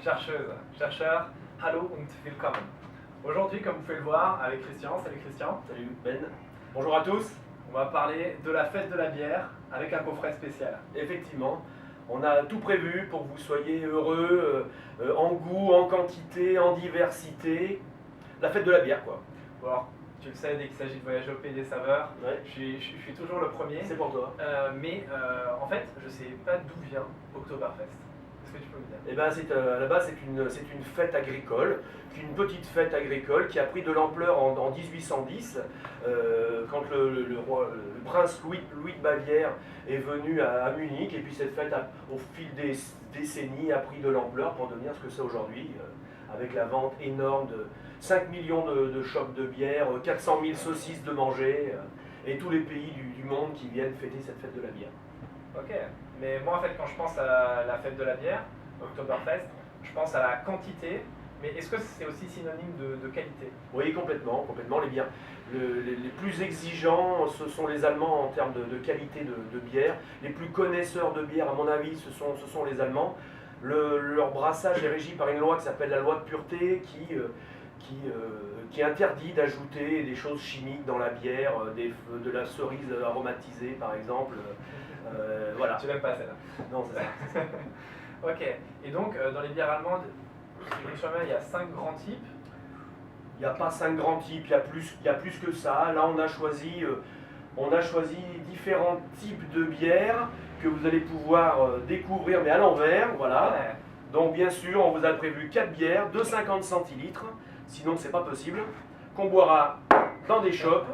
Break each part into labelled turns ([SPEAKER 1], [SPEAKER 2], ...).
[SPEAKER 1] chercheuses, chercheurs, hallo und willkommen. Aujourd'hui, comme vous pouvez le voir, avec Christian. Salut Christian.
[SPEAKER 2] Salut Ben. Bonjour à tous.
[SPEAKER 1] On va parler de la fête de la bière avec un coffret spécial.
[SPEAKER 2] Effectivement, on a tout prévu pour que vous soyez heureux en goût, en quantité, en diversité. La fête de la bière, quoi.
[SPEAKER 1] Bon, alors, tu le sais, dès qu'il s'agit de voyager au pays des saveurs,
[SPEAKER 2] Ouais.
[SPEAKER 1] je suis toujours le premier.
[SPEAKER 2] C'est pour toi.
[SPEAKER 1] Mais en fait, je sais pas d'où vient Oktoberfest. Est-ce que tu peux me dire?
[SPEAKER 2] Eh ben, à la base, c'est une fête agricole, une petite fête agricole qui a pris de l'ampleur en 1810, quand le prince Louis de Bavière est venu à Munich, et puis cette fête, au fil des décennies, a pris de l'ampleur pour devenir ce que c'est aujourd'hui, avec la vente énorme de 5 millions de chopes de bière, 400 000 saucisses de manger, et tous les pays du monde qui viennent fêter cette fête de la bière.
[SPEAKER 1] Ok, mais moi en fait quand je pense à la fête de la bière, Oktoberfest, je pense à la quantité, mais est-ce que c'est aussi synonyme de qualité?
[SPEAKER 2] Oui, complètement. Les bières. Les plus exigeants, ce sont les Allemands en termes de qualité de bière. Les plus connaisseurs de bière, à mon avis, ce sont les Allemands. Leur brassage est régi par une loi qui s'appelle la loi de pureté, qui interdit d'ajouter des choses chimiques dans la bière, de la cerise aromatisée par exemple. Voilà.
[SPEAKER 1] Tu l'aimes pas celle-là?
[SPEAKER 2] Non, c'est ça.
[SPEAKER 1] Ok, et donc dans les bières allemandes, si je me souviens, il y a 5 grands types.
[SPEAKER 2] Il n'y a pas 5 grands types, il y a plus que ça. Là, on a choisi différents types de bières que vous allez pouvoir découvrir, mais à l'envers, voilà.
[SPEAKER 1] Ouais.
[SPEAKER 2] Donc, bien sûr, on vous a prévu 4 bières de 50 centilitres, sinon c'est pas possible, qu'on boira dans des shops.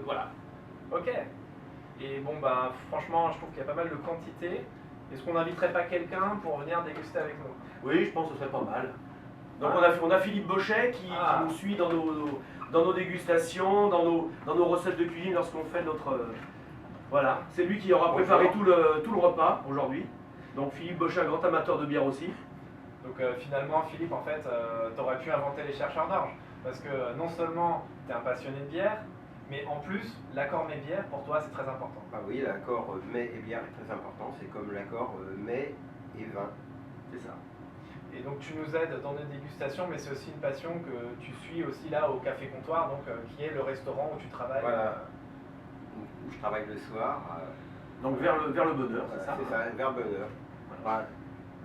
[SPEAKER 2] Voilà.
[SPEAKER 1] Ok. Et bon, bah franchement, je trouve qu'il y a pas mal de quantité. Est-ce qu'on n'inviterait pas quelqu'un pour venir déguster avec nous?
[SPEAKER 2] Oui, je pense que ce serait pas mal. Donc,
[SPEAKER 1] Ah.
[SPEAKER 2] on a Philippe Bochet qui nous suit dans nos dégustations, dans nos recettes de cuisine lorsqu'on fait notre. Voilà, c'est lui qui aura préparé tout le repas aujourd'hui. Donc Philippe Bochet, un grand amateur de bière aussi.
[SPEAKER 1] Donc finalement, Philippe, en fait, t'aurais pu inventer les chercheurs d'orge. Parce que non seulement tu es un passionné de bière, mais en plus, l'accord mets-bière, pour toi, c'est très important.
[SPEAKER 3] Ah oui, l'accord mets et bière est très important, c'est comme l'accord mets et vin.
[SPEAKER 2] C'est ça.
[SPEAKER 1] Et donc tu nous aides dans nos dégustations, mais c'est aussi une passion que tu suis aussi là au Café Comptoir, donc qui est le restaurant où tu travailles.
[SPEAKER 3] Voilà, où je travaille le soir.
[SPEAKER 2] Donc vers le bonheur,
[SPEAKER 3] Voilà,
[SPEAKER 2] c'est ça.
[SPEAKER 3] c'est ça, vers bonheur. Voilà.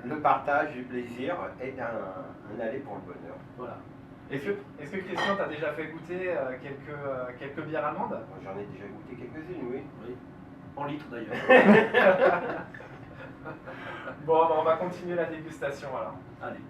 [SPEAKER 3] Le partage du plaisir est un aller pour le bonheur.
[SPEAKER 2] Voilà.
[SPEAKER 1] Est-ce que Christian t'a déjà fait goûter quelques bières allemandes?
[SPEAKER 3] Moi, j'en ai déjà goûté quelques-unes, oui.
[SPEAKER 2] Oui. En litres d'ailleurs.
[SPEAKER 1] Bon, bah, on va continuer la dégustation alors.
[SPEAKER 2] Allez.